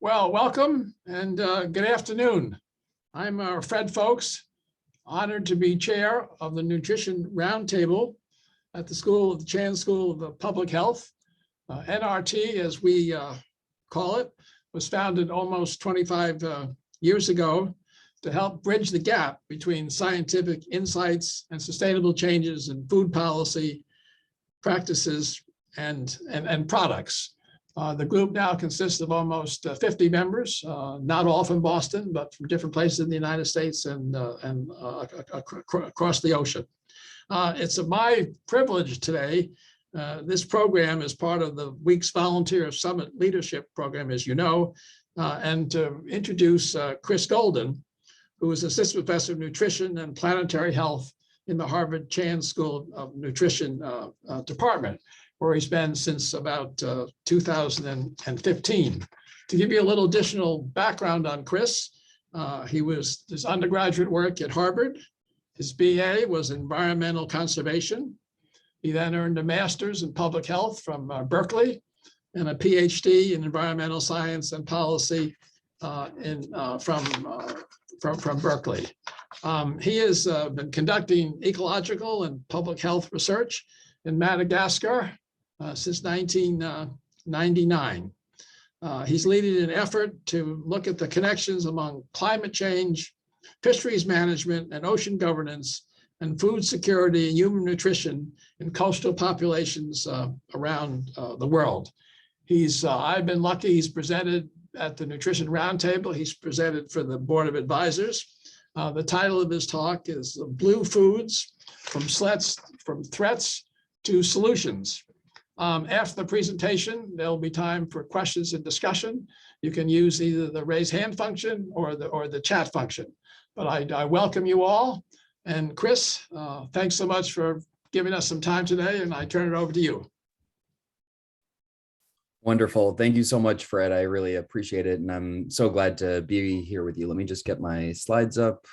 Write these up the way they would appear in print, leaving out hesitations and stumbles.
Well, welcome and good afternoon. I'm Fred Folks, honored to be chair of the Nutrition Roundtable at the Chan School of Public Health. NRT, as we call it, was founded almost 25 years ago to help bridge the gap between scientific insights and sustainable changes in food policy, practices, and products. The group now consists of almost 50 members, not all from Boston, but from different places in the United States and across the ocean. It's my privilege today. This program is part of the Week's Volunteer Summit Leadership Program, as you know, and to introduce Chris Golden, who is Assistant Professor of Nutrition and Planetary Health in the Harvard Chan School of Nutrition Department, where he's been since about 2015. To give you a little additional background on Chris, his undergraduate work at Harvard. His BA was environmental conservation. He then earned a master's in public health from Berkeley and a PhD in environmental science and policy from Berkeley. He has been conducting ecological and public health research in Madagascar since 1999. He's leading an effort to look at the connections among climate change, fisheries management, and ocean governance, and food security and human nutrition in coastal populations around the world. I've been lucky, he's presented at the Nutrition Roundtable. He's presented for the Board of Advisors. The title of his talk is Blue Foods, from Threats to Solutions. After the presentation, there'll be time for questions and discussion. You can use either the raise hand function or the chat function. But I welcome you all. And Chris, thanks so much for giving us some time today, and I turn it over to you. Wonderful. Thank you so much, Fred. I really appreciate it. And I'm so glad to be here with you. Let me just get my slides up.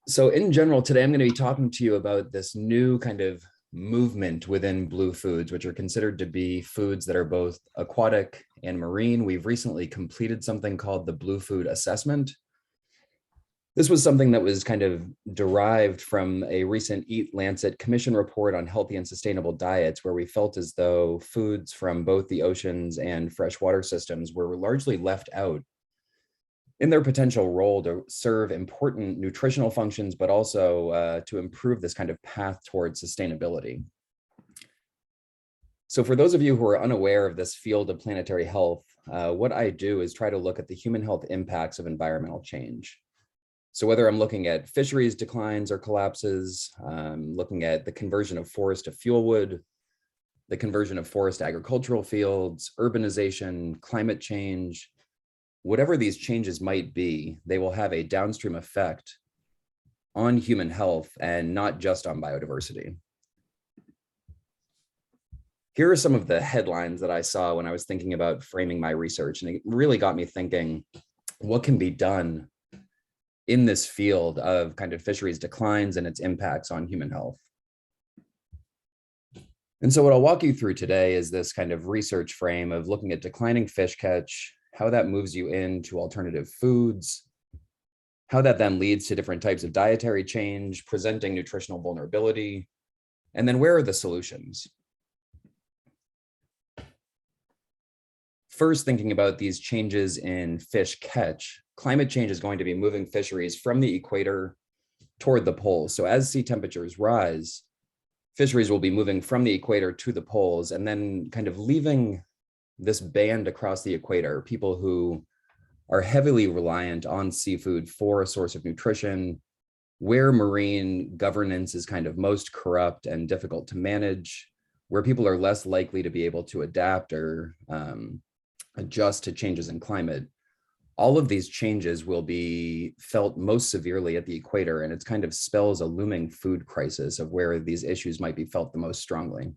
So in general, today I'm going to be talking to you about this new kind of movement within blue foods, which are considered to be foods that are both aquatic and marine. We've recently completed something called the Blue Food Assessment. This was something that was kind of derived from a recent Eat Lancet Commission report on healthy and sustainable diets, where we felt as though foods from both the oceans and freshwater systems were largely left out in their potential role to serve important nutritional functions, but also to improve this kind of path towards sustainability. So for those of you who are unaware of this field of planetary health, what I do is try to look at the human health impacts of environmental change. So whether I'm looking at fisheries declines or collapses, looking at the conversion of forest to fuel wood, the conversion of forest to agricultural fields, urbanization, climate change, whatever these changes might be, they will have a downstream effect on human health and not just on biodiversity. Here are some of the headlines that I saw when I was thinking about framing my research, and it really got me thinking, what can be done in this field of kind of fisheries declines and its impacts on human health? And so what I'll walk you through today is this kind of research frame of looking at declining fish catch, how that moves you into alternative foods, how that then leads to different types of dietary change, presenting nutritional vulnerability, and then where are the solutions? First, thinking about these changes in fish catch, climate change is going to be moving fisheries from the equator toward the poles. So as sea temperatures rise, fisheries will be moving from the equator to the poles and then kind of leaving this band across the equator, people who are heavily reliant on seafood for a source of nutrition, where marine governance is kind of most corrupt and difficult to manage, where people are less likely to be able to adapt or adjust to changes in climate. All of these changes will be felt most severely at the equator, and it kind of spells a looming food crisis of where these issues might be felt the most strongly.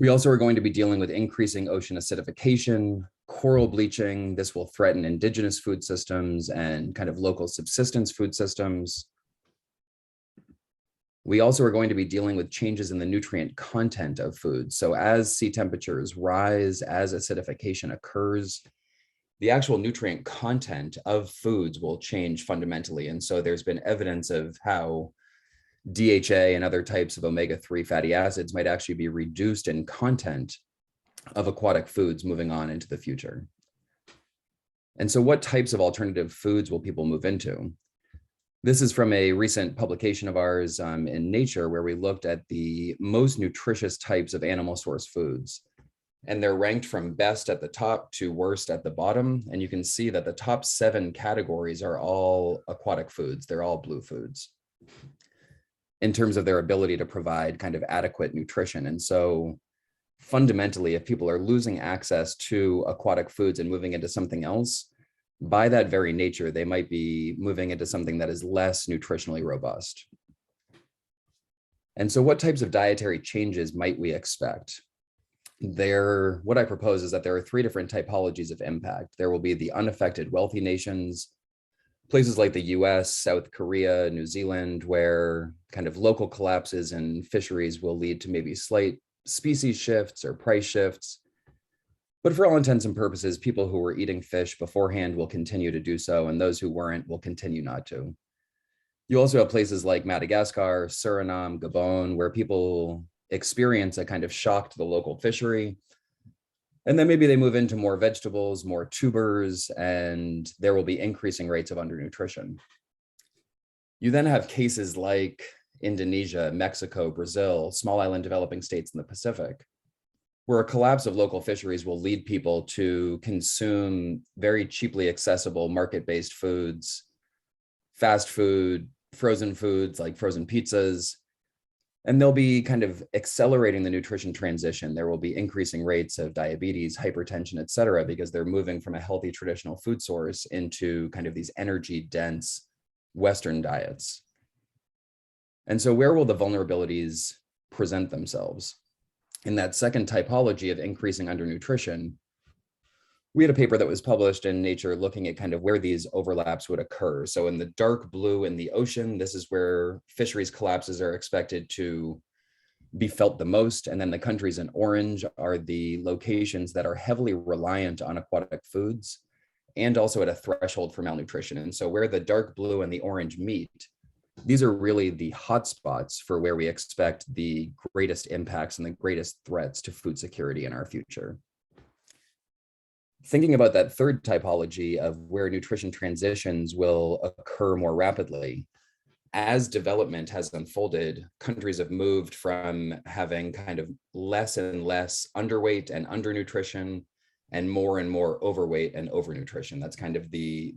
We also are going to be dealing with increasing ocean acidification, coral bleaching. This will threaten indigenous food systems and kind of local subsistence food systems. We also are going to be dealing with changes in the nutrient content of foods. So as sea temperatures rise, as acidification occurs, the actual nutrient content of foods will change fundamentally. And so there's been evidence of how DHA and other types of omega-3 fatty acids might actually be reduced in content of aquatic foods moving on into the future. And so what types of alternative foods will people move into? This is from a recent publication of ours in Nature, where we looked at the most nutritious types of animal source foods. And they're ranked from best at the top to worst at the bottom. And you can see that the top 7 categories are all aquatic foods. They're all blue foods in terms of their ability to provide kind of adequate nutrition. And so fundamentally, if people are losing access to aquatic foods and moving into something else, by that very nature, they might be moving into something that is less nutritionally robust. And so what types of dietary changes might we expect? What I propose is that there are 3 different typologies of impact. There will be the unaffected wealthy nations, places like the US, South Korea, New Zealand, where kind of local collapses in fisheries will lead to maybe slight species shifts or price shifts. But for all intents and purposes, people who were eating fish beforehand will continue to do so, and those who weren't will continue not to. You also have places like Madagascar, Suriname, Gabon, where people experience a kind of shock to the local fishery. And then maybe they move into more vegetables, more tubers, and there will be increasing rates of undernutrition. You then have cases like Indonesia, Mexico, Brazil, small island developing states in the Pacific, where a collapse of local fisheries will lead people to consume very cheaply accessible market-based foods, fast food, frozen foods like frozen pizzas, and they'll be kind of accelerating the nutrition transition. There will be increasing rates of diabetes, hypertension, et cetera, because they're moving from a healthy traditional food source into kind of these energy-dense Western diets. And so where will the vulnerabilities present themselves? In that second typology of increasing undernutrition, we had a paper that was published in Nature looking at kind of where these overlaps would occur. So in the dark blue in the ocean, this is where fisheries collapses are expected to be felt the most. And then the countries in orange are the locations that are heavily reliant on aquatic foods and also at a threshold for malnutrition. And so where the dark blue and the orange meet, these are really the hotspots for where we expect the greatest impacts and the greatest threats to food security in our future. Thinking about that third typology of where nutrition transitions will occur more rapidly, as development has unfolded, countries have moved from having kind of less and less underweight and undernutrition and more overweight and overnutrition. That's kind of the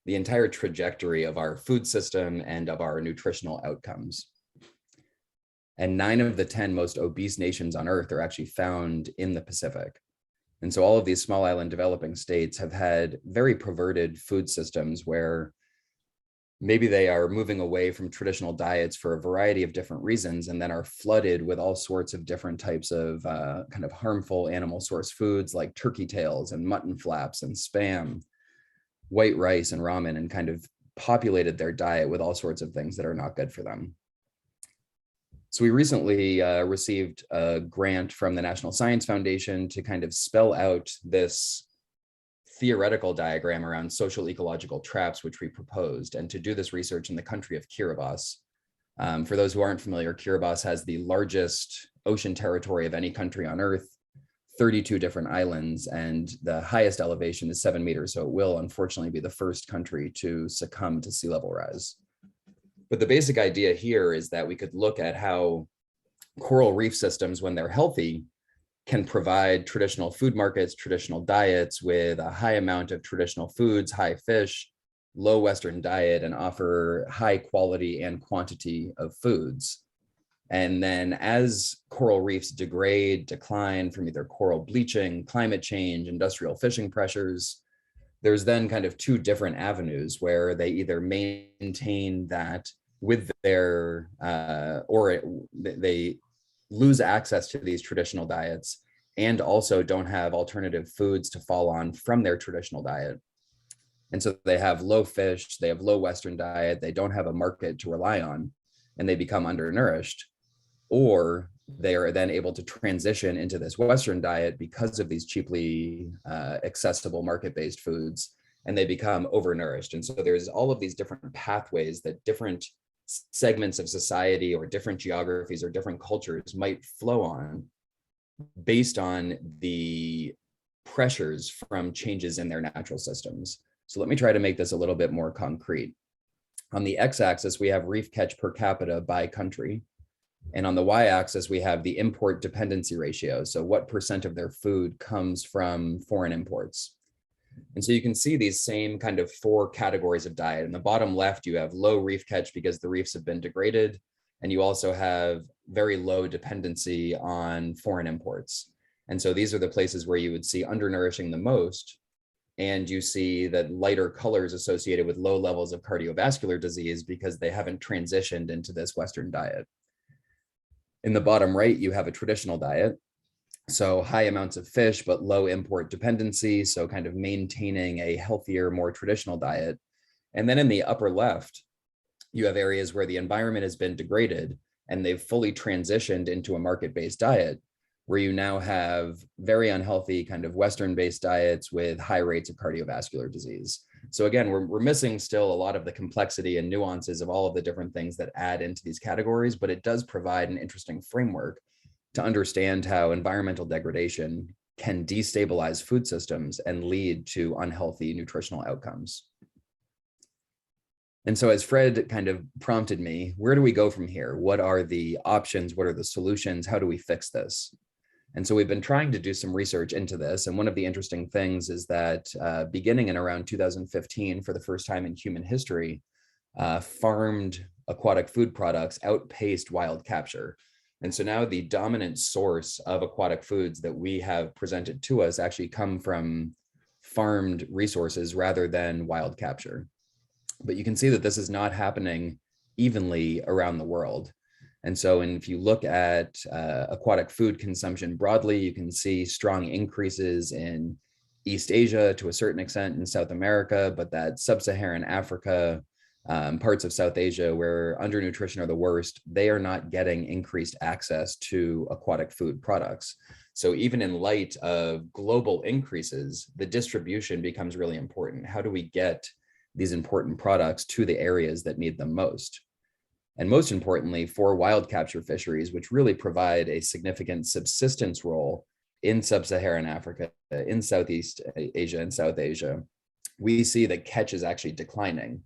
entire trajectory of our food system and of our nutritional outcomes. And 9 of the 10 most obese nations on Earth are actually found in the Pacific. And so all of these small island developing states have had very perverted food systems where maybe they are moving away from traditional diets for a variety of different reasons and then are flooded with all sorts of different types of kind of harmful animal source foods like turkey tails and mutton flaps and Spam, white rice and ramen, and kind of populated their diet with all sorts of things that are not good for them. So we recently received a grant from the National Science Foundation to kind of spell out this theoretical diagram around social ecological traps, which we proposed, and to do this research in the country of Kiribati. For those who aren't familiar, Kiribati has the largest ocean territory of any country on Earth, 32 different islands, and the highest elevation is 7 meters. So it will unfortunately be the first country to succumb to sea level rise. But the basic idea here is that we could look at how coral reef systems, when they're healthy, can provide traditional food markets, traditional diets with a high amount of traditional foods, high fish, low Western diet, and offer high quality and quantity of foods. And then as coral reefs degrade, decline from either coral bleaching, climate change, industrial fishing pressures, there's then kind of 2 different avenues where they either maintain that with their, they lose access to these traditional diets and also don't have alternative foods to fall on from their traditional diet. And so they have low fish, they have low Western diet, they don't have a market to rely on. and they become undernourished, or they are then able to transition into this Western diet because of these cheaply accessible market-based foods, and they become overnourished. And so there's all of these different pathways that different segments of society or different geographies or different cultures might flow on based on the pressures from changes in their natural systems. So let me try to make this a little bit more concrete. On the x-axis, we have reef catch per capita by country. And on the y-axis, we have the import dependency ratio. So what percent of their food comes from foreign imports? And so you can see these same kind of 4 categories of diet. In the bottom left, you have low reef catch because the reefs have been degraded. And you also have very low dependency on foreign imports. And so these are the places where you would see undernourishing the most. And you see that lighter colors associated with low levels of cardiovascular disease because they haven't transitioned into this Western diet. In the bottom right, you have a traditional diet. So high amounts of fish, but low import dependency. So kind of maintaining a healthier, more traditional diet. And then in the upper left, you have areas where the environment has been degraded and they've fully transitioned into a market-based diet, where you now have very unhealthy kind of Western-based diets with high rates of cardiovascular disease. So again, we're missing still a lot of the complexity and nuances of all of the different things that add into these categories, but it does provide an interesting framework to understand how environmental degradation can destabilize food systems and lead to unhealthy nutritional outcomes. And so as Fred kind of prompted me, where do we go from here? What are the options? What are the solutions? How do we fix this? And so we've been trying to do some research into this. And one of the interesting things is that beginning in around 2015, for the first time in human history, farmed aquatic food products outpaced wild capture. And so now the dominant source of aquatic foods that we have presented to us actually come from farmed resources rather than wild capture. But you can see that this is not happening evenly around the world. And so if you look at aquatic food consumption broadly, you can see strong increases in East Asia, to a certain extent in South America, but that sub-Saharan Africa, parts of South Asia where undernutrition are the worst, they are not getting increased access to aquatic food products. So even in light of global increases, the distribution becomes really important. How do we get these important products to the areas that need them most? And most importantly, for wild capture fisheries, which really provide a significant subsistence role in sub-Saharan Africa, in Southeast Asia and South Asia, we see that catch is actually declining.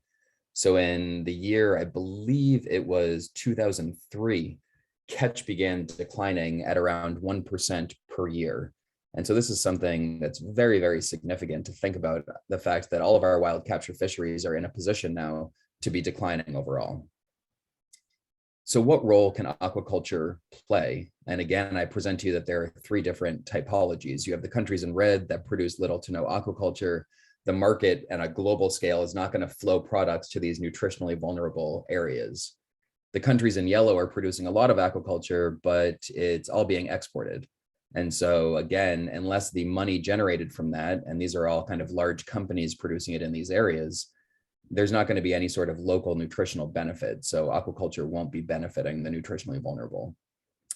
So in the year, I believe it was 2003, catch began declining at around 1% per year. And so this is something that's very, very significant to think about, the fact that all of our wild capture fisheries are in a position now to be declining overall. So what role can aquaculture play? And again, I present to you that there are 3 different typologies. You have the countries in red that produce little to no aquaculture. The market at a global scale is not going to flow products to these nutritionally vulnerable areas. The countries in yellow are producing a lot of aquaculture, but it's all being exported. And so again, unless the money generated from that, and these are all kind of large companies producing it in these areas, there's not going to be any sort of local nutritional benefit. So aquaculture won't be benefiting the nutritionally vulnerable.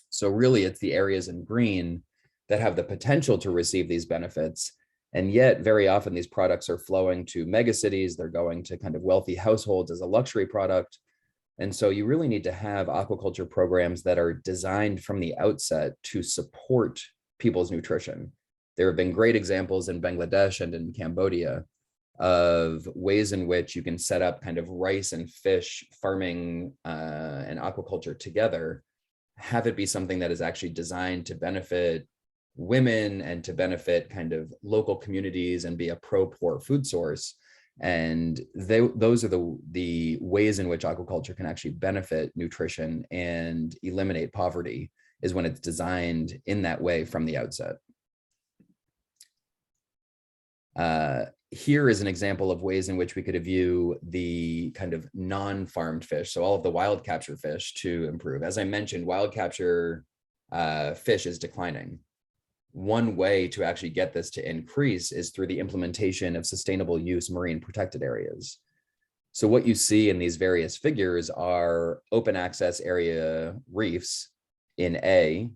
So really it's the areas in green that have the potential to receive these benefits. And yet very often these products are flowing to megacities. They're going to kind of wealthy households as a luxury product. And so you really need to have aquaculture programs that are designed from the outset to support people's nutrition. There have been great examples in Bangladesh and in Cambodia of ways in which you can set up kind of rice and fish farming and aquaculture together, have it be something that is actually designed to benefit women and to benefit kind of local communities and be a pro-poor food source. And those are the ways in which aquaculture can actually benefit nutrition and eliminate poverty, is when it's designed in that way from the outset. Here is an example of ways in which we could view the kind of non-farmed fish, so all of the wild capture fish, to improve. As I mentioned, wild capture fish is declining. One way to actually get this to increase is through the implementation of sustainable use marine protected areas. So what you see in these various figures are open access area reefs in A.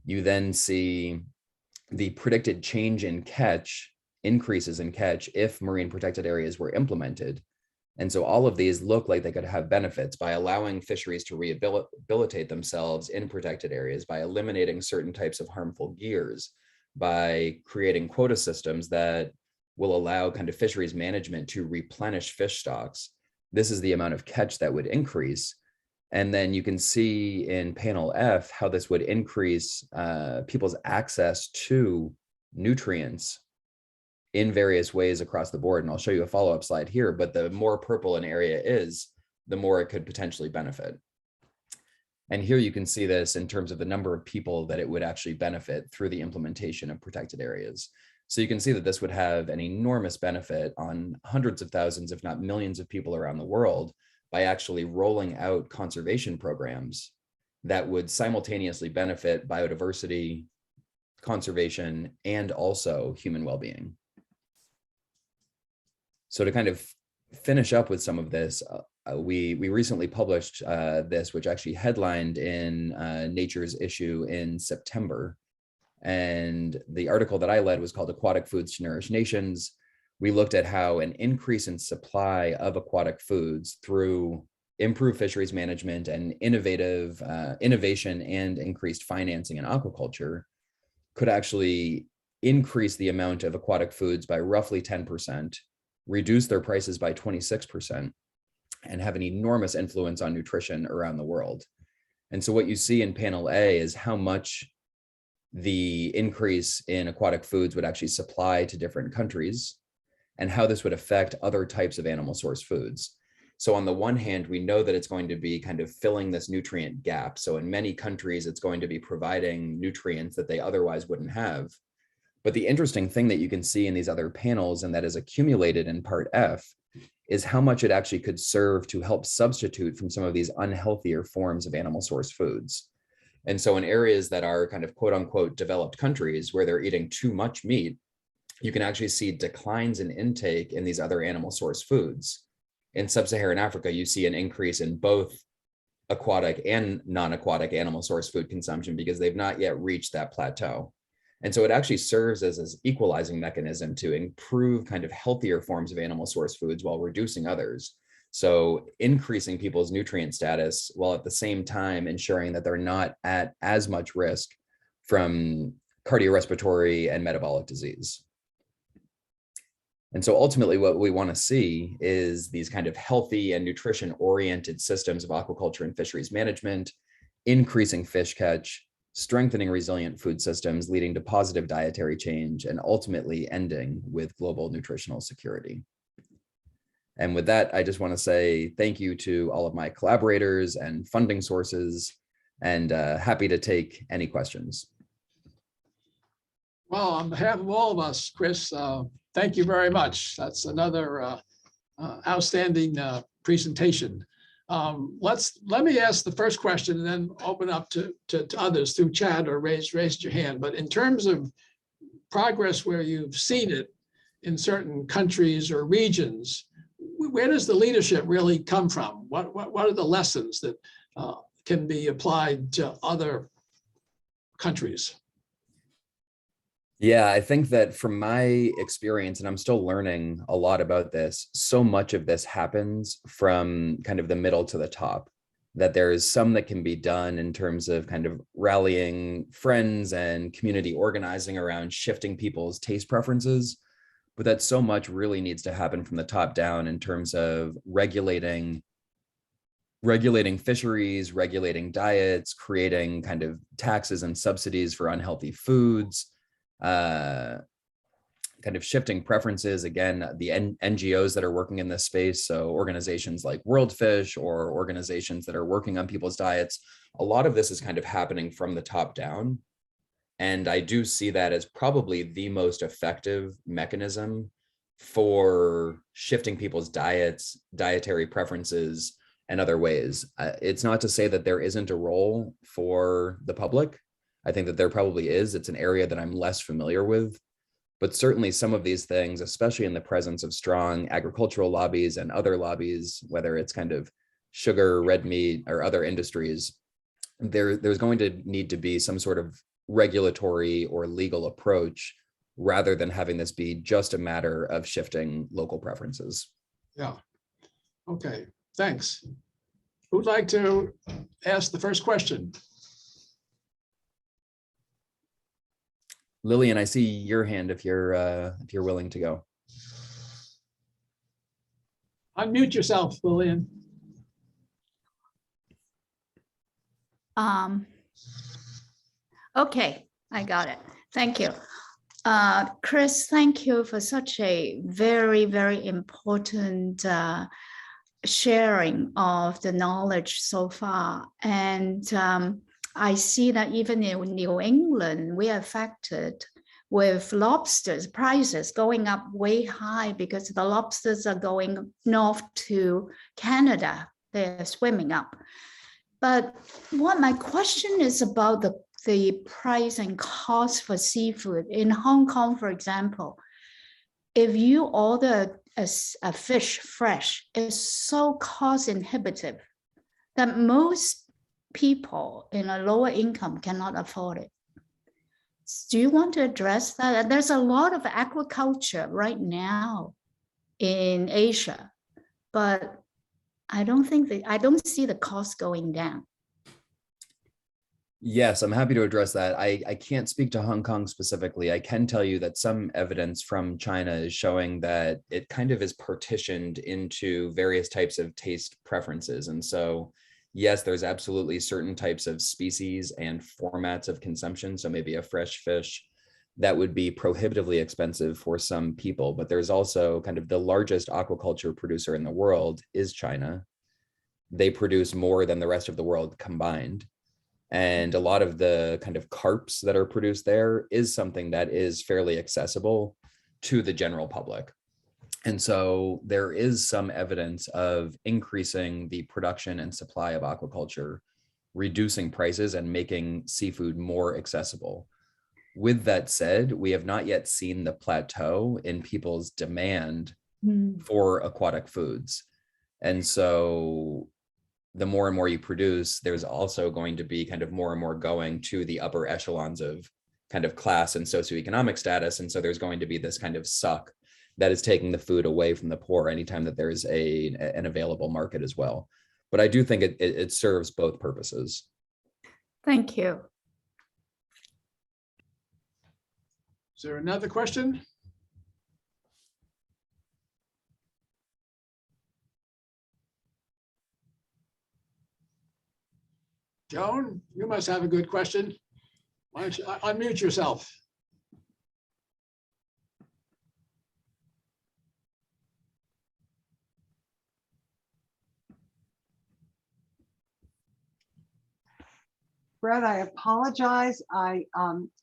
You then see the predicted change in catch, increases in catch if marine protected areas were implemented. And so all of these look like they could have benefits by allowing fisheries to rehabilitate themselves in protected areas, by eliminating certain types of harmful gears, by creating quota systems that will allow kind of fisheries management to replenish fish stocks. This is the amount of catch that would increase. And then you can see in panel F how this would increase people's access to nutrients in various ways across the board. And I'll show you a follow-up slide here, but the more purple an area is, the more it could potentially benefit. And here you can see this in terms of the number of people that it would actually benefit through the implementation of protected areas. So you can see that this would have an enormous benefit on hundreds of thousands, if not millions of people around the world by actually rolling out conservation programs that would simultaneously benefit biodiversity, conservation, and also human well-being. So to kind of finish up with some of this, we recently published this, which actually headlined in Nature's issue in September. And the article that I led was called Aquatic Foods to Nourish Nations. We looked at how an increase in supply of aquatic foods through improved fisheries management and innovation and increased financing in aquaculture could actually increase the amount of aquatic foods by roughly 10%, reduce their prices by 26%, and have an enormous influence on nutrition around the world. And so what you see in panel A is how much the increase in aquatic foods would actually supply to different countries and how this would affect other types of animal source foods. So on the one hand, we know that it's going to be kind of filling this nutrient gap. So in many countries, it's going to be providing nutrients that they otherwise wouldn't have. But the interesting thing that you can see in these other panels, and that is accumulated in part F, is how much it actually could serve to help substitute from some of these unhealthier forms of animal source foods. And so in areas that are kind of quote unquote developed countries where they're eating too much meat, you can actually see declines in intake in these other animal source foods. In sub-Saharan Africa, you see an increase in both aquatic and non-aquatic animal source food consumption because they've not yet reached that plateau. And so it actually serves as an equalizing mechanism to improve kind of healthier forms of animal source foods while reducing others. So increasing people's nutrient status while at the same time ensuring that they're not at as much risk from cardiorespiratory and metabolic disease. And so ultimately what we want to see is these kind of healthy and nutrition oriented systems of aquaculture and fisheries management, increasing fish catch, strengthening resilient food systems, leading to positive dietary change, and ultimately ending with global nutritional security. And with that, I just want to say thank you to all of my collaborators and funding sources, and happy to take any questions. Well, on behalf of all of us, Chris, thank you very much. That's another outstanding presentation. Let me ask the first question and then open up to others through chat or raise your hand. But in terms of progress where you've seen it in certain countries or regions, where does the leadership really come from? What are the lessons that can be applied to other countries? Yeah, I think that from my experience, and I'm still learning a lot about this, so much of this happens from kind of the middle to the top, that there's some that can be done in terms of kind of rallying friends and community organizing around shifting people's taste preferences, but that so much really needs to happen from the top down in terms of regulating fisheries, regulating diets, creating kind of taxes and subsidies for unhealthy foods, kind of shifting preferences. Again, the NGOs that are working in this space, so organizations like World Fish or organizations that are working on people's diets, a lot of this is kind of happening from the top down. And I do see that as probably the most effective mechanism for shifting people's diets, dietary preferences, and other ways. It's not to say that there isn't a role for the public. I think that there probably is. It's an area that I'm less familiar with. But certainly some of these things, especially in the presence of strong agricultural lobbies and other lobbies, whether it's kind of sugar, red meat, or other industries, there's going to need to be some sort of regulatory or legal approach rather than having this be just a matter of shifting local preferences. Yeah. Okay, thanks. Who'd like to ask the first question? Lillian, I see your hand if you're willing to go. Unmute yourself, Lillian. Okay, I got it. Thank you. Chris, thank you for such a very, very important sharing of the knowledge so far. And I see that even in New England, we are affected with lobsters prices going up way high because the lobsters are going north to Canada. They're swimming up. But what my question is about the price and cost for seafood. In Hong Kong, for example, if you order a fish fresh, it's so cost inhibitive that most people in a lower income cannot afford it. Do you want to address that? There's a lot of aquaculture right now in Asia, but I don't see the cost going down. Yes, I'm happy to address that. I can't speak to Hong Kong specifically. I can tell you that some evidence from China is showing that it kind of is partitioned into various types of taste preferences. And so, yes, there's absolutely certain types of species and formats of consumption. So maybe a fresh fish that would be prohibitively expensive for some people, but there's also kind of the largest aquaculture producer in the world is China. They produce more than the rest of the world combined. And a lot of the kind of carps that are produced there is something that is fairly accessible to the general public. And so there is some evidence of increasing the production and supply of aquaculture, reducing prices and making seafood more accessible. With that said, we have not yet seen the plateau in people's demand for aquatic foods. And so the more and more you produce, there's also going to be kind of more and more going to the upper echelons of kind of class and socioeconomic status. And so there's going to be this kind of suck that is taking the food away from the poor anytime that there's an available market as well. But I do think it serves both purposes. Thank you. Is there another question? Joan, you must have a good question. Why don't you unmute yourself? Brett, I apologize. I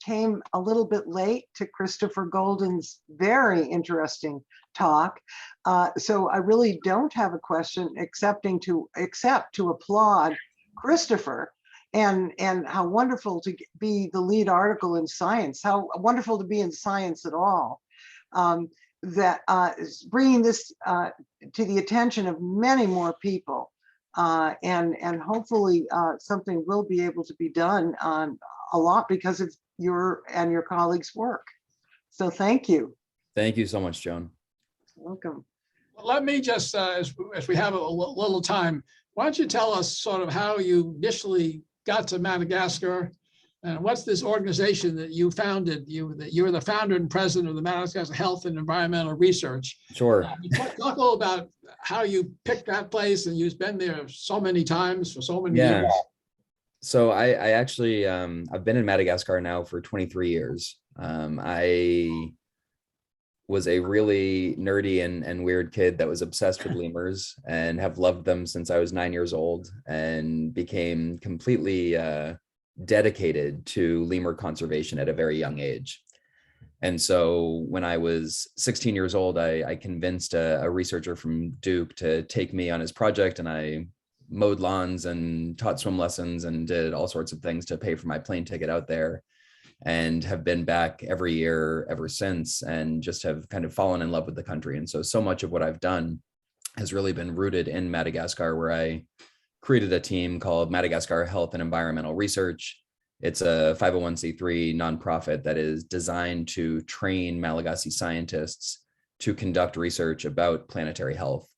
came a little bit late to Christopher Golden's very interesting talk. So I really don't have a question except to applaud Christopher and how wonderful to be the lead article in Science, how wonderful to be in Science at all. That is bringing this to the attention of many more people. And hopefully something will be able to be done on a lot because of your and your colleagues' work. So thank you. Thank you so much, Joan. Welcome. Well, let me just, as we have a little time, why don't you tell us sort of how you initially got to Madagascar, and what's this organization that you founded? You're the founder and president of the Madagascar Health and Environmental Research. Sure. Talk a little about how you picked that place, and you've been there so many times for so many years. So I actually, I've been in Madagascar now for 23 years. I was a really nerdy and weird kid that was obsessed with lemurs and have loved them since I was 9 years old, and became completely dedicated to lemur conservation at a very young age. And so when I was 16 years old, I convinced a researcher from Duke to take me on his project, and I mowed lawns and taught swim lessons and did all sorts of things to pay for my plane ticket out there. and have been back every year ever since, and just have kind of fallen in love with the country. And so much of what I've done has really been rooted in Madagascar, where I created a team called Madagascar Health and Environmental Research. It's a 501c3 nonprofit that is designed to train Malagasy scientists to conduct research about planetary health.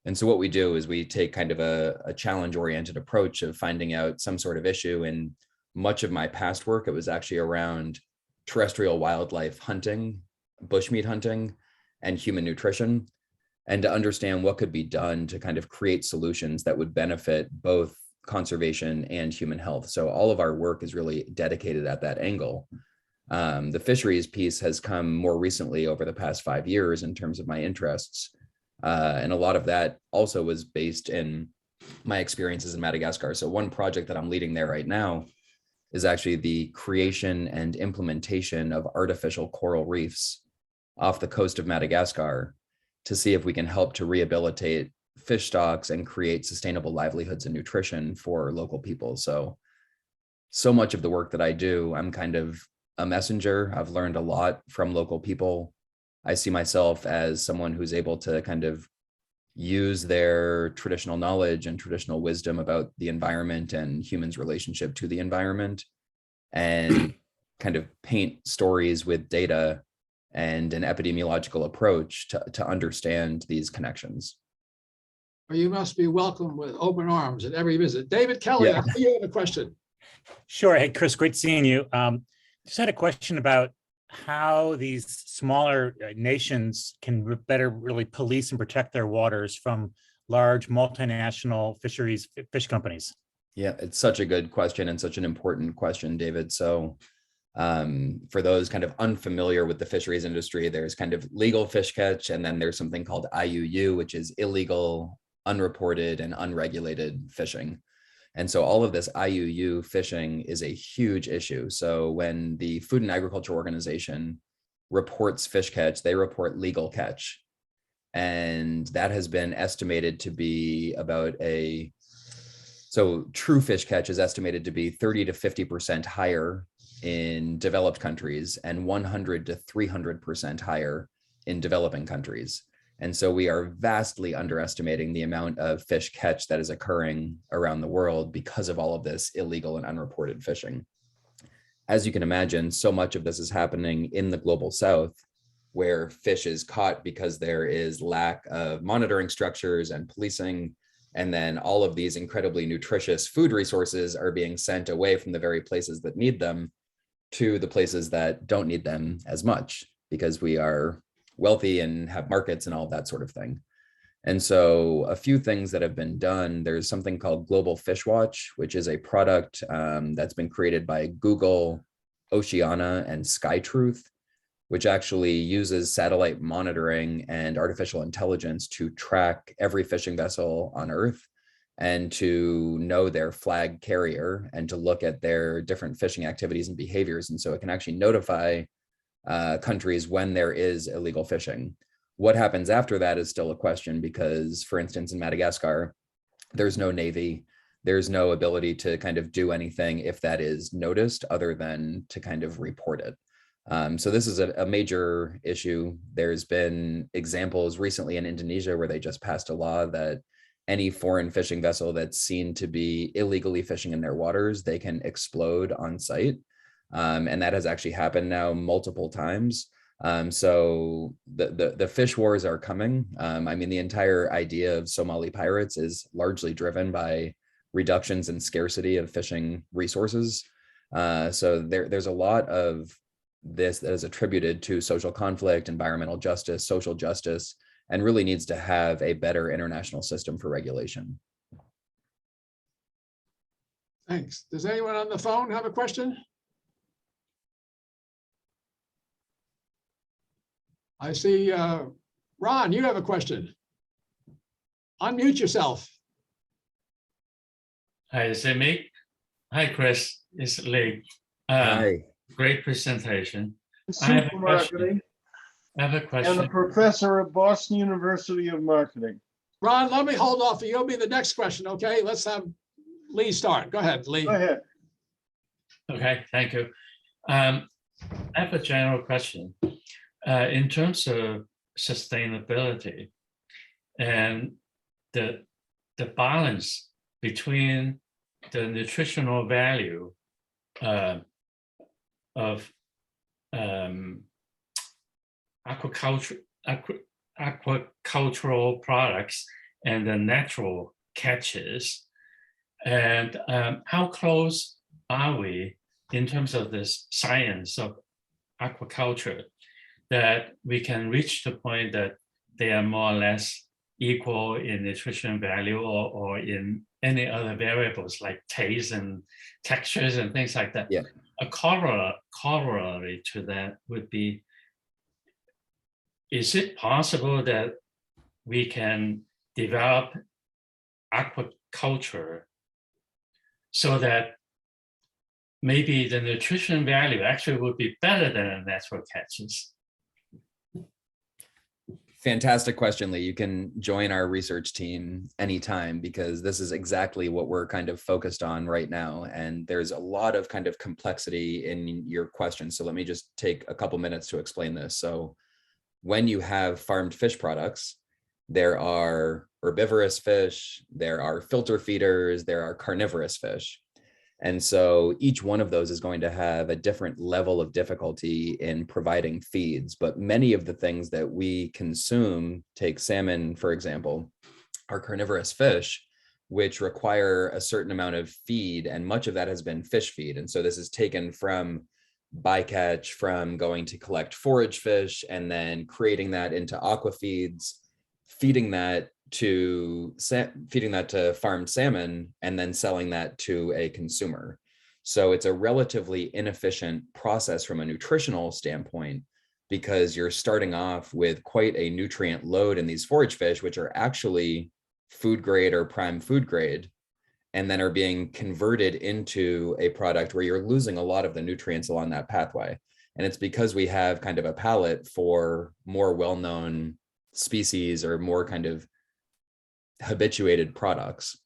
And so what we do is we take kind of a challenge-oriented approach of finding out some sort of issue. And much of my past work, it was actually around terrestrial wildlife hunting, bushmeat hunting, and human nutrition, and to understand what could be done to kind of create solutions that would benefit both conservation and human health. So all of our work is really dedicated at that angle. The fisheries piece has come more recently over the past 5 years in terms of my interests. And a lot of that also was based in my experiences in Madagascar. So one project that I'm leading there right now is actually the creation and implementation of artificial coral reefs off the coast of Madagascar to see if we can help to rehabilitate fish stocks and create sustainable livelihoods and nutrition for local people. So much of the work that I do, I'm kind of a messenger. I've learned a lot from local people. I see myself as someone who's able to kind of use their traditional knowledge and traditional wisdom about the environment and humans' relationship to the environment, and kind of paint stories with data and an epidemiological approach to understand these connections. You must be welcomed with open arms at every visit. David Kelly, Yeah. I think you have a question. Sure. Hey, Chris, great seeing you. Just had a question about how these smaller nations can better really police and protect their waters from large multinational fish companies. Yeah, it's such a good question and such an important question, David. So for those kind of unfamiliar with the fisheries industry, there's kind of legal fish catch, and then there's something called IUU, which is illegal, unreported, and unregulated fishing. And so all of this IUU fishing is a huge issue. So when the Food and Agriculture Organization reports fish catch, they report legal catch. And that has been estimated to be so true fish catch is estimated to be 30 to 50% higher in developed countries and 100 to 300% higher in developing countries. And so we are vastly underestimating the amount of fish catch that is occurring around the world because of all of this illegal and unreported fishing. As you can imagine, so much of this is happening in the global south, where fish is caught because there is lack of monitoring structures and policing. And then all of these incredibly nutritious food resources are being sent away from the very places that need them to the places that don't need them as much, because we are wealthy and have markets and all that sort of thing. And so a few things that have been done, there's something called Global Fish Watch, which is a product that's been created by Google, Oceana, and SkyTruth, which actually uses satellite monitoring and artificial intelligence to track every fishing vessel on Earth and to know their flag carrier and to look at their different fishing activities and behaviors. And so it can actually notify countries when there is illegal fishing. What happens after that is still a question, because, for instance, in Madagascar, there's no navy, there's no ability to kind of do anything if that is noticed other than to kind of report it. So this is a major issue. There's been examples recently in Indonesia where they just passed a law that any foreign fishing vessel that's seen to be illegally fishing in their waters, they can explode on site. And that has actually happened now multiple times. So the fish wars are coming. I mean, the entire idea of Somali pirates is largely driven by reductions in scarcity of fishing resources. So there's a lot of this that is attributed to social conflict, environmental justice, social justice, and really needs to have a better international system for regulation. Thanks. Does anyone on the phone have a question? I see, Ron, you have a question. Unmute yourself. Hi, is it me? Hi, Chris. It's Lee. Hi. Great presentation. I have a question. And a professor at Boston University of Marketing. Ron, let me hold off. You'll be the next question, okay? Let's have Lee start. Go ahead, Lee. Go ahead. Okay, thank you. I have a general question. In terms of sustainability and the balance between the nutritional value of aquacultural products and the natural catches, and how close are we in terms of this science of aquaculture that we can reach the point that they are more or less equal in nutrition value or in any other variables like taste and textures and things like that. Yeah. A corollary to that would be, is it possible that we can develop aquaculture so that maybe the nutrition value actually would be better than the natural catches? Fantastic question, Lee. You can join our research team anytime because this is exactly what we're kind of focused on right now. And there's a lot of kind of complexity in your question. So let me just take a couple minutes to explain this. So when you have farmed fish products, there are herbivorous fish, there are filter feeders, there are carnivorous fish. And so each one of those is going to have a different level of difficulty in providing feeds. But many of the things that we consume, take salmon, for example, are carnivorous fish, which require a certain amount of feed, and much of that has been fish feed. And so this is taken from bycatch, from going to collect forage fish and then creating that into aqua feeds, feeding that to farmed salmon, and then selling that to a consumer. So it's a relatively inefficient process from a nutritional standpoint because you're starting off with quite a nutrient load in these forage fish, which are actually food grade or prime food grade, and then are being converted into a product where you're losing a lot of the nutrients along that pathway. And it's because we have kind of a palate for more well-known species or more kind of habituated products.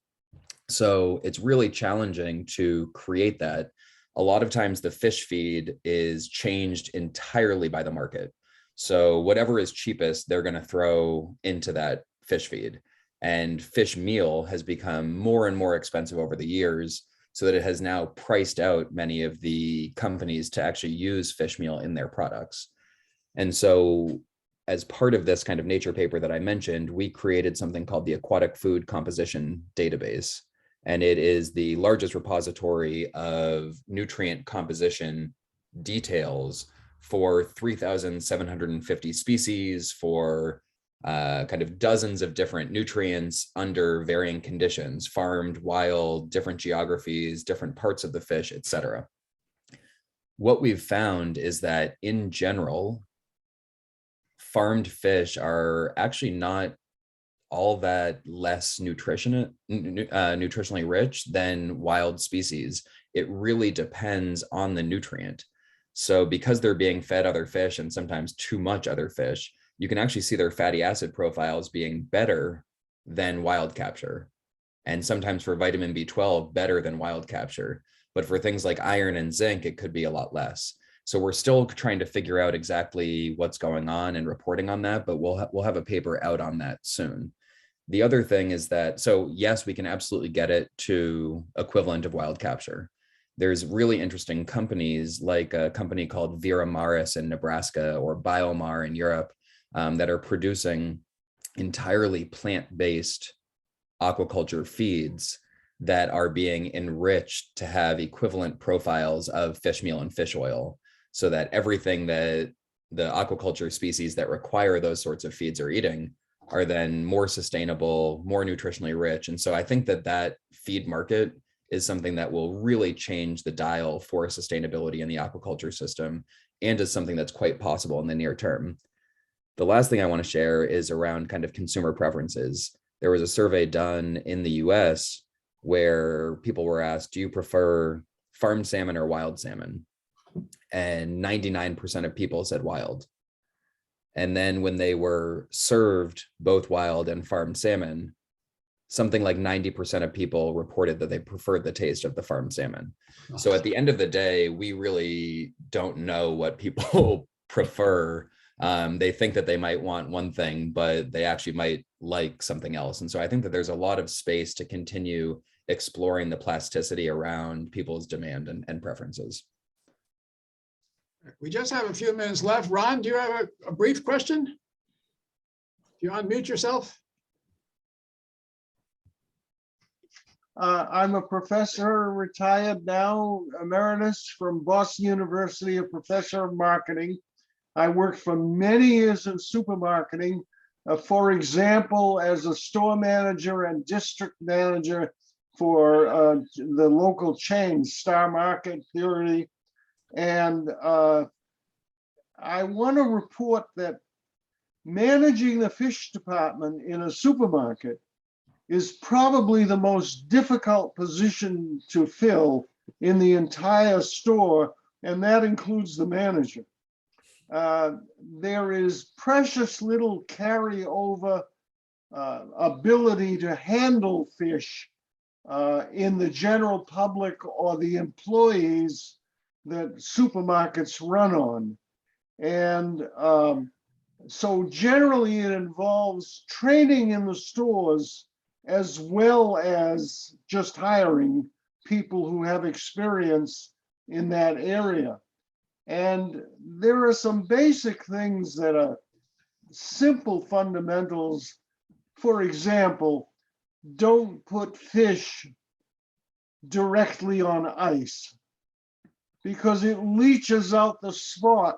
So it's really challenging to create that. A lot of times the fish feed is changed entirely by the market. So whatever is cheapest, they're going to throw into that fish feed. And fish meal has become more and more expensive over the years, so that it has now priced out many of the companies to actually use fish meal in their products. And so as part of this kind of nature paper that I mentioned, we created something called the Aquatic Food Composition Database. And it is the largest repository of nutrient composition details for 3,750 species, for kind of dozens of different nutrients under varying conditions, farmed, wild, different geographies, different parts of the fish, etc. What we've found is that in general, farmed fish are actually not all that less nutritionally rich than wild species. It really depends on the nutrient. So because they're being fed other fish and sometimes too much other fish, you can actually see their fatty acid profiles being better than wild capture. And sometimes for vitamin B12, better than wild capture. But for things like iron and zinc, it could be a lot less. So we're still trying to figure out exactly what's going on and reporting on that, but we'll have a paper out on that soon. The other thing is that, so yes, we can absolutely get it to equivalent of wild capture. There's really interesting companies like a company called Vera Maris in Nebraska or Biomar in Europe that are producing entirely plant-based aquaculture feeds that are being enriched to have equivalent profiles of fish meal and fish oil, so that everything that the aquaculture species that require those sorts of feeds are eating are then more sustainable, more nutritionally rich. And so I think that that feed market is something that will really change the dial for sustainability in the aquaculture system, and is something that's quite possible in the near term. The last thing I want to share is around kind of consumer preferences. There was a survey done in the US where people were asked, do you prefer farmed salmon or wild salmon? And 99% of people said wild. And then when they were served both wild and farmed salmon, something like 90% of people reported that they preferred the taste of the farmed salmon. So at the end of the day, we really don't know what people prefer. They think that they might want one thing, but they actually might like something else. And so I think that there's a lot of space to continue exploring the plasticity around people's demand and preferences. We just have a few minutes left. Ron, do you have a brief question? Do you unmute yourself? I'm a professor, retired now, emeritus from Boston University, a professor of marketing. I worked for many years in supermarketing, for example, as a store manager and district manager for the local chain, Star Market Theory. And I want to report that managing the fish department in a supermarket is probably the most difficult position to fill in the entire store, and that includes the manager. There is precious little carryover ability to handle fish in the general public or the employees that supermarkets run on. And so generally it involves training in the stores as well as just hiring people who have experience in that area. And there are some basic things that are simple fundamentals. For example, don't put fish directly on ice because it leaches out the spot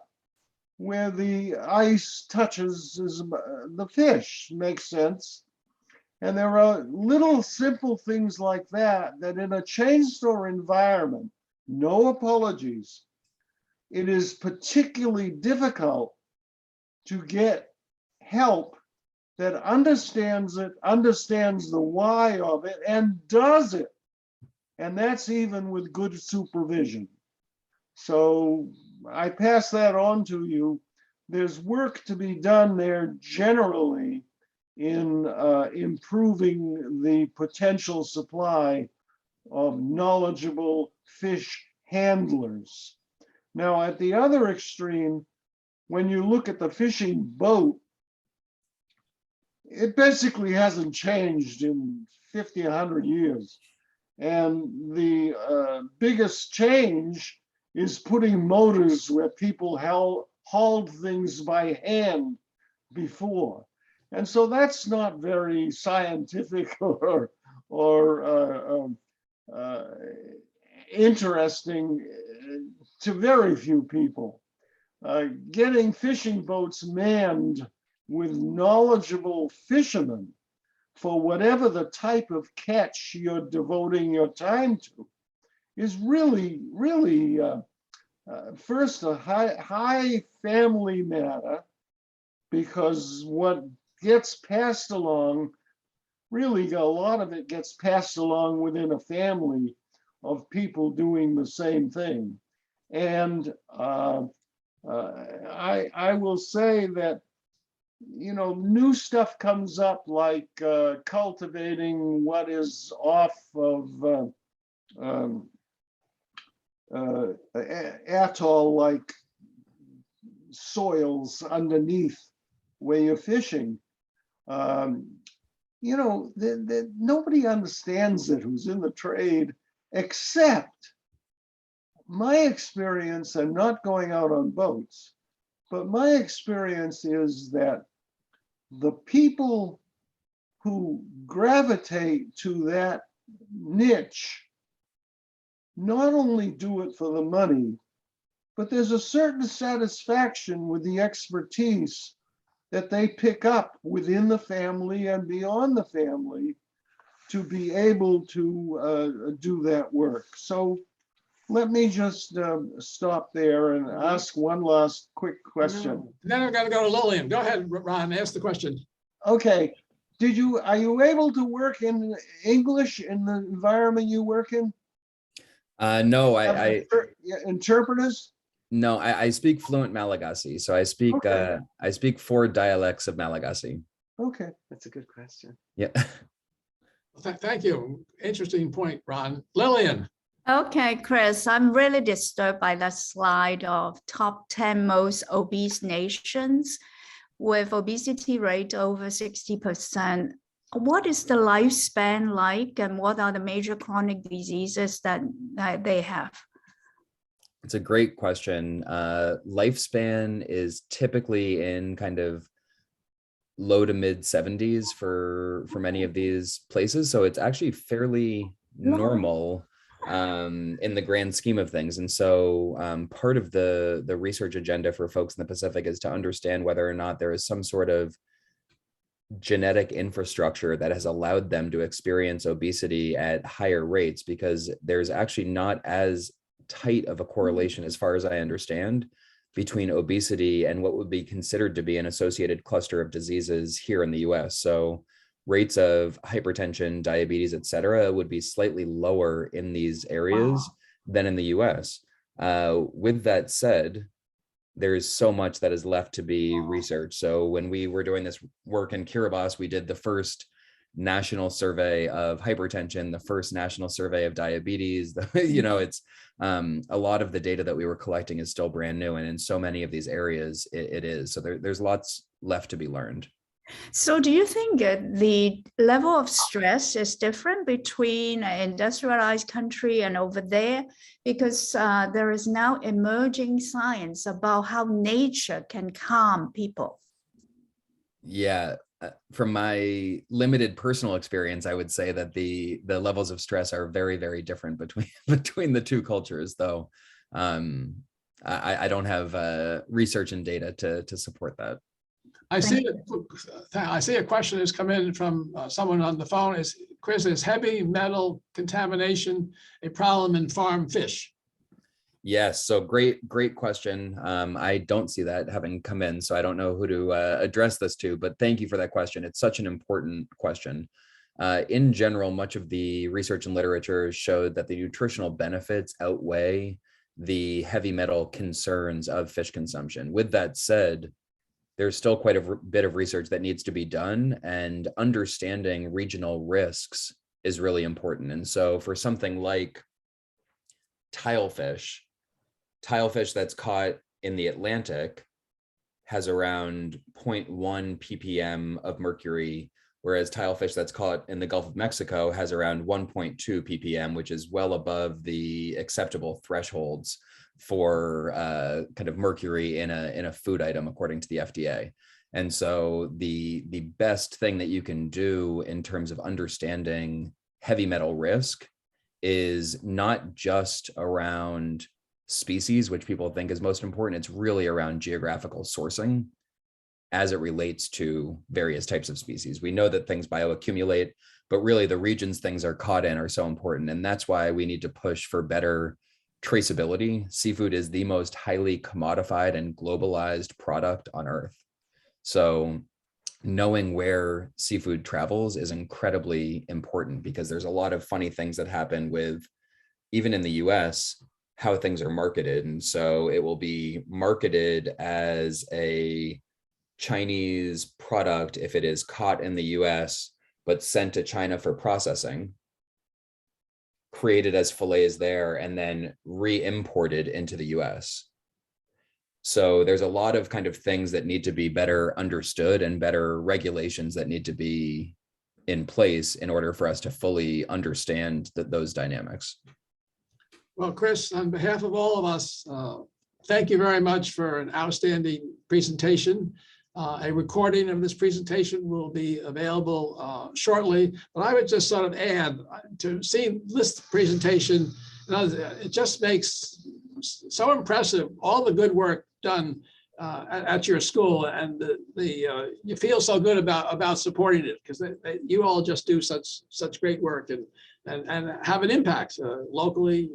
where the ice touches the fish. Makes sense. And there are little simple things like that, that in a chain store environment, no apologies, it is particularly difficult to get help that understands it, understands the why of it, and does it. And that's even with good supervision. So I pass that on to you. There's work to be done there generally in improving the potential supply of knowledgeable fish handlers. Now, at the other extreme, when you look at the fishing boat, it basically hasn't changed in 50, 100 years. And the biggest change is putting motors where people hauled things by hand before. And so that's not very scientific or interesting to very few people. Getting fishing boats manned with knowledgeable fishermen for whatever the type of catch you're devoting your time to is really, really first a high family matter, because what gets passed along, really a lot of it gets passed along within a family of people doing the same thing. And I will say that, you know, new stuff comes up like cultivating what is off of atoll-like soils underneath where you're fishing. You know, nobody understands it who's in the trade, except my experience, and not going out on boats, but my experience is that the people who gravitate to that niche not only do it for the money, but there's a certain satisfaction with the expertise that they pick up within the family and beyond the family to be able to do that work. So let me just stop there and ask one last quick question. Then I'm going to go to Lillian. Go ahead, Ron, ask the question. Okay, are you able to work in English in the environment you work in? No, interpreters? No, I speak fluent Malagasy. So I speak Okay. I speak 4 dialects of Malagasy. Okay. That's a good question. Yeah. Thank you. Interesting point, Ron. Lillian. Okay, Chris, I'm really disturbed by that slide of top 10 most obese nations with obesity rate over 60%. What is the lifespan like, and what are the major chronic diseases that they have? It's a great question. Lifespan is typically in kind of low to mid 70s for many of these places. So it's actually fairly normal in the grand scheme of things. And so part of the research agenda for folks in the Pacific is to understand whether or not there is some sort of genetic infrastructure that has allowed them to experience obesity at higher rates, because there's actually not as tight of a correlation, as far as I understand, between obesity and what would be considered to be an associated cluster of diseases here in the US. So rates of hypertension, diabetes, et cetera, would be slightly lower in these areas than in the US. With that said, there's so much that is left to be researched. So when we were doing this work in Kiribati, we did the first national survey of hypertension, the first national survey of diabetes. It's a lot of the data that we were collecting is still brand new, and in so many of these areas it is. So there's lots left to be learned. So do you think the level of stress is different between an industrialized country and over there? Because there is now emerging science about how nature can calm people. Yeah, from my limited personal experience, I would say that the levels of stress are very, very different between the two cultures, though. I don't have research and data to support that. I see a question has come in from someone on the phone. Chris, is heavy metal contamination a problem in farm fish? Yes, so great question. I don't see that having come in, so I don't know who to address this to, but thank you for that question. It's such an important question. In general, much of the research and literature showed that the nutritional benefits outweigh the heavy metal concerns of fish consumption. With that said, there's still quite a bit of research that needs to be done, and understanding regional risks is really important. And so for something like tilefish that's caught in the Atlantic has around 0.1 ppm of mercury, whereas tilefish that's caught in the Gulf of Mexico has around 1.2 ppm, which is well above the acceptable thresholds for kind of mercury in a food item, according to the FDA. And so the best thing that you can do in terms of understanding heavy metal risk is not just around species, which people think is most important. It's really around geographical sourcing as it relates to various types of species. We know that things bioaccumulate, but really the regions things are caught in are so important. And that's why we need to push for better traceability. Seafood is the most highly commodified and globalized product on Earth. So knowing where seafood travels is incredibly important, because there's a lot of funny things that happen with, even in the US, how things are marketed. And so it will be marketed as a Chinese product if it is caught in the US, but sent to China for processing, created as fillets there, and then re-imported into the US. So there's a lot of kind of things that need to be better understood and better regulations that need to be in place in order for us to fully understand those dynamics. Well, Chris, on behalf of all of us, thank you very much for an outstanding presentation. A recording of this presentation will be available shortly, but I would just sort of add to see this presentation, it just makes so impressive all the good work done at your school, and you feel so good about supporting it, because you all just do such great work and have an impact locally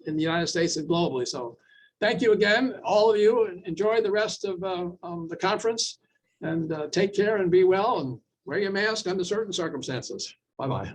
in the United States and globally. So thank you again, all of you. Enjoy the rest of the conference, and take care and be well, and wear your mask under certain circumstances. Bye-bye.